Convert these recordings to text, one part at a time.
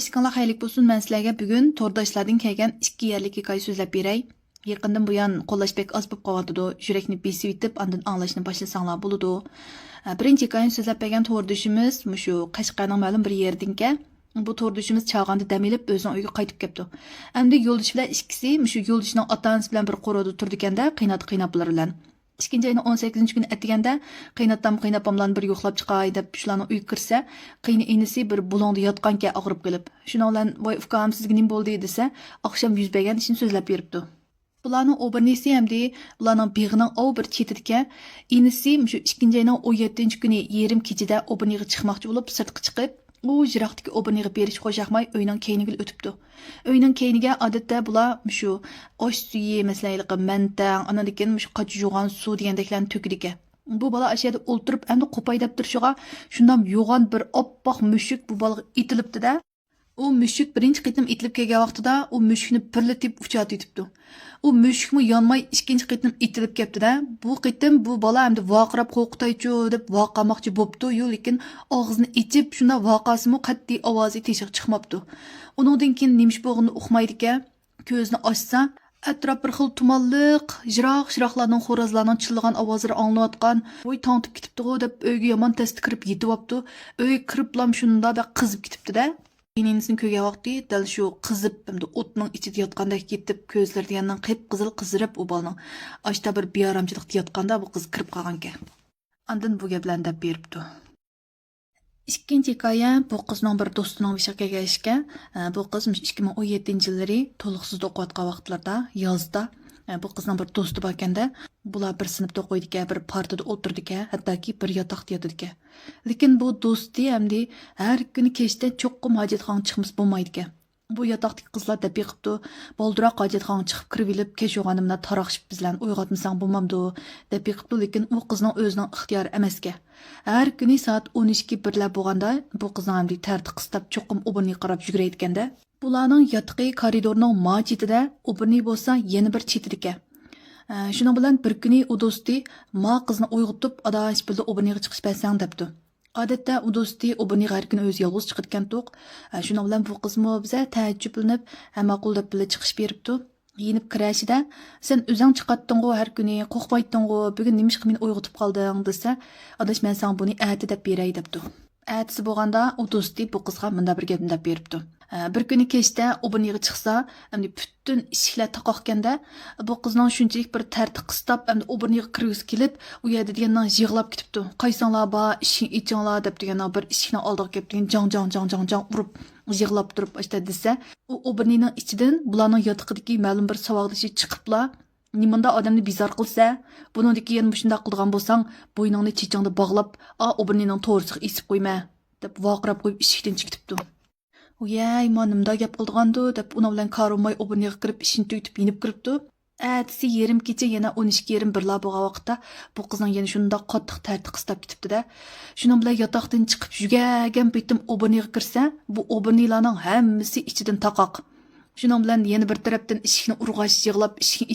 İşqanlar xeyirlik bo'lsin. Men sizlarga bugun to'rdoshlardan kelgan 2 yerlik hikoya so'zlab beray. Yaqindan buyon qo'llash bek oz bo'lib qolyotdi. Yurakni besib yetib, ondan anglashni boshlasanglar bo'ladi. Birinchi hikoyani so'zlab bergan to'rdoshimiz shu Qashqarning ma'lum bir yeridanka. Bu to'rdoshimiz chag'anda dam olib o'zining uyiga qaytib keldi. Endi yo'ldosh bilan ikkisi shu yo'ldoshining ota-onasi bilan bir qo'rada turdi ekanda, qiynab bilan. 2. ayning 18 kuni atiganda qiynapamlarni bir yo'qlab chiqay deb shularni uyga kirsa, qiyni inisi bir bulongda yotganka og'rib qilib. Shuni bilan voy ukam sizga nima bo'ldi desa, oqshom yuz bergan ishini so'zlab beribdi. Bularning obernisi hamda bularning beg'ining bir chetidga inisi shu 2. ayning 17 kuni yarim kechida oberniga chiqmoqchi bo'lib sirtqa chiqib, u jiroqdagi oberniga berish qo'shaqmay uyning keyniga o'tibdi. Uyning keyniga odatda bular shu osh suyi, masalan, mantang, anadikin shu qochjugan suv degandeklarni to'kidika. Bu bola ashada o'ltirib, endi qo'paydab turishiga shundan yo'g'on bir oppoq mushuk bu bolaga itilibdi-da. U mushuk birinchi qitim itilib kelgan vaqtida u mushukni pirlatib uchatib yetibdi. U mushukmi yonmay ikkinchi qitim itilib kelibdi-da. Bu qitim bu bola endi voqirab qo'rqitaychu deb voqamoqchi bo'pti, lekin og'zini ichib shunda voqasimi qat'iy ovozi teshiq chiqmabdi. Uningdan keyin nimish bo'g'ini uqmaydi ekan, ko'zini ochsa atrof bir xil tumanliq, jiroq-jiroqlarning xo'rozlarning chillagan ovozlari anglayotgan, voy tongtib ketibdi-ku deb uyga yomon tasti kirib yetyapti. Uyga kiriblam shunda da qizib ketibdi-da. Keyinisini ko'rgan vaqti dal shu qizib, hamda o'tning ichida yotgandek ketib, ko'zlari yandan qip-qizil qizirib, u bolaning ochda bir bearamchilikda yotganda bu qiz kirib qolgan ekan. Ondan bu gaplarni deb beribdi. Ikkinchi hikoya bu qizning bir do'stining boshiga kelgan ishga. Bu qiz 2017-yillari to'liqsiz o'qiyotgan vaqtlarda yozda bu qizning bir do'sti bor ekanda, bular bir sinfda o'qiydi ekan, bir partada o'tirdi ekan, hattoki bir yotoqda yotadi ekan. Lekin bu do'sti hamda har kuni kechda cho'qqim hojatxonaga chiqmas bo'lmaydi ekan. Bu yotoqdagi qizlar deb yiqibdi, boldiroq hojatxonaga chiqib kirib olib, kech o'g'animda taraqshib bizlan uyg'otmasang bo'lmamdi deb yiqibdi, lekin u qizning o'zining ixtiyori emas ekan. Har kuni soat 12 birlab bo'lganda bu qizning hamda tarti qistab cho'qqim o'birni qarab yuguraydi ekanda. Bularning yotiqi koridorning ma'chitida, o'birni bo'lsa yana bir chetida ekan. Shuning bilan bir kuni u do'sti ma qizni uyg'otib, adash bildi o'birniga chiqish bersang debdi. Odatda u do'sti o'birniga har kuni o'zi yolg'iz chiqitgan to'q. Shuning bilan bu qizmi biza taajjublanib, hamma qul deb bilib chiqish beribdi. Yinib kirashida sen o'zing chiqatding-ku har kuni, qo'rqmayding-ku, bugun nima ish meni uyg'otib qolding desa, adash men sen buni ati deb beray debdi. Atisi bo'lganda u do'sti bu qizga menda bir gapni deb beribdi. Bir kuni kechda o'birniga chiqsa, endi butun eshiklar taqoqganda, bu qizning shunchalik bir tartib qistab, endi o'birniga kirgisi kelib, u yerda degandan yig'lab ketibdi. Qaysanglar ba, ishing ichinglar deb degandan bir eshikni oldiga kelib degan jang urib yig'lab turib ashta desa, u o'birnining ichidan bularning yotiqidagi ma'lum bir savoqdishi chiqibla, nimanda odamni bizar qilsa, buningdagi yana shunday qilgan bo'lsang, bo'yningni chechingda bog'lab, o'birnining to'g'risiga esib qo'yma deb voqirab qo'yib eshikdan chiqibdi. Uyay, nimda gap qilgandu deb uni bilan qaromay o'birniga kirib ishini tugitib yinib kiribdi. Atisi yarim kecha yana 12:30 birla bo'lgan vaqtda bu qizning yana shunda qattiq tartib qistab ketibdi-da. Shuning bilan yotoqdan chiqib yugagan bitim o'birniga kirsa, bu o'birnilarning hammasi ichidan taqoq. Shuning bilan yana bir tarafdan eshikni urg'ash yig'lab, eshikni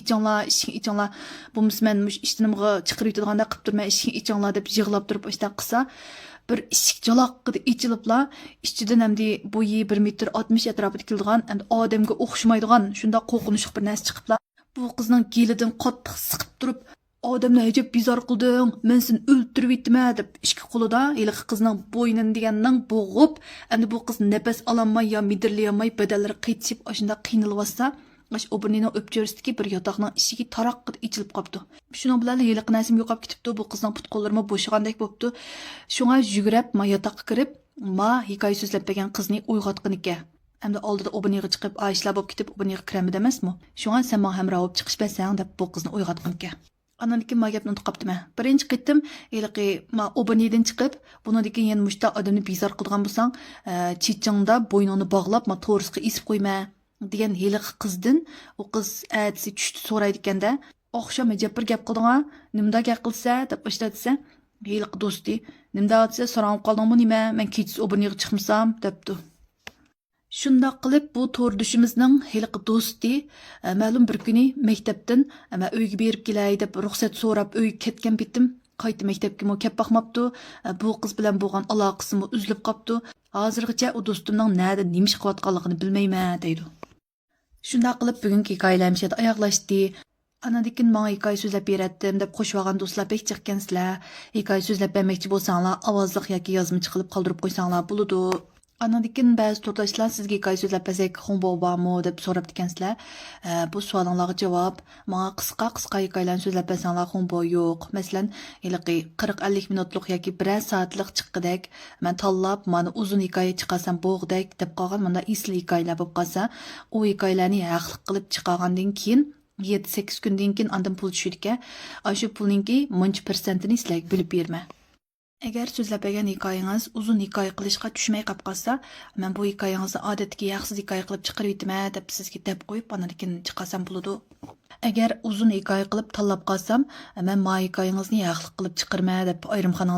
ichinglar. Bu men ishtimga chiqirib yotganda qilib turma, eshikni ichinglar deb yig'lab turib ashta qilsa, bir eshik jaloqqida ichilibla, ichidan hamda bo'yi 1.60 m atrofida kelgan, endi odamga o'xshamaydigan shunda qo'rqinchli bir narsa chiqibla. Bu qizning kelidan qattiq siqib turib, odamni ajab bizor qilding, men seni o'ltirib yetdim deb ikki qo'lida haliqi qizning bo'ynini degandan bo'g'ib, endi bu qiz nafas ololmay yo midirlayolmay badallari qaytishib, shunda qiynalyapsa, o'birnining o'pchirsidagi bir yotoqning eshigi taroqqida ichilib qolibdi. Shuning bilan haliqi nasim yo'qolib ketibdi, bu qizning put qo'llari bo'shagandek bo'libdi. Shunga yugurib, yotoqqa kirib, hikoya so'zlab bergan qizni uyg'otgan ekan. Endi oldida o'birniga chiqib, ishlar bo'lib ketib, o'birniga kiramidi emasmi? Shunga sen men ham ravib chiqish bersang deb bu qizni uyg'otgan ekan. Ananiki ma gapni unutib qopdimi? Birinchi qitim haliqi o'birnidan chiqib, buningdagi yana mushta odamni bizor qilgan bo'lsang, chechingda bo'yningni bog'lab, to'g'risiga esib qo'yma degan haliqi qizdan u qiz atisi tushdi so'raydi ekanda, oqshom ajab bir gap qilding-a, nimda gap qilsa deb ishlatsa, haliqi do'sti, nimda desa so'rab qoldingmi nima? Men kechasi o'birniga chiqmasam debdi. Shunda qilib bu to'rdoshimizning haliqi do'sti ma'lum bir kuni maktabdan uyga berib kelay deb ruxsat so'rab uyga ketgan bitim Qayta maktabga kep baqmapti. Bu qiz bilan bo'lgan aloqasimi uzilib qopti. Hozirgacha u do'stimning nada nima ish qilayotganligini bilmayman deydi. Shunday qilib bugungi hikoyalarimiz oyoqlashdi. Anadikin menga hikoya so'zlab beratdim deb qo'shib olgan do'stlar bek chiqqansizlar. Hikoya so'zlab bermoqchi bo'lsanglar, ovozliq yoki yozmachi qilib qoldirib qo'ysanglar bo'ladi. Anadikin ba'zi turdoshlar sizga hikoya so'zlab bersak, xumbo bormi deb so'rab dikansizlar. Bu savolingizga javob, menga qisqa hikoyalarni so'zlab bersanglar xumbo yo'q. Masalan, 40-50 minutlik yoki 1 soatlik chiqqidek, men tanlab, mana uzun hikoya chiqarsam bo'g'dek deb qolgan menda isli hikoyalar bo'lib qolsa, u hikoyalarni haqliq qilib chiqargandan keyin 7-8 kundan keyin andan pul tushirga, shu pulninki muncha persentini sizlarga bilib berma. Agar so'zlab bergan hikoyangiz uzun hikoya qilishga tushmay qolib qolsa, men bu hikoyangizni odatdagi yaxsiz hikoya qilib chiqarib yetaman deb sizga deb qo'yib, andan chiqarsam bo'ladi. Agar uzun hikoya qilib tanlab qolsam, men ma hikoyangizni yaxliq qilib chiqarma deb ayrimxona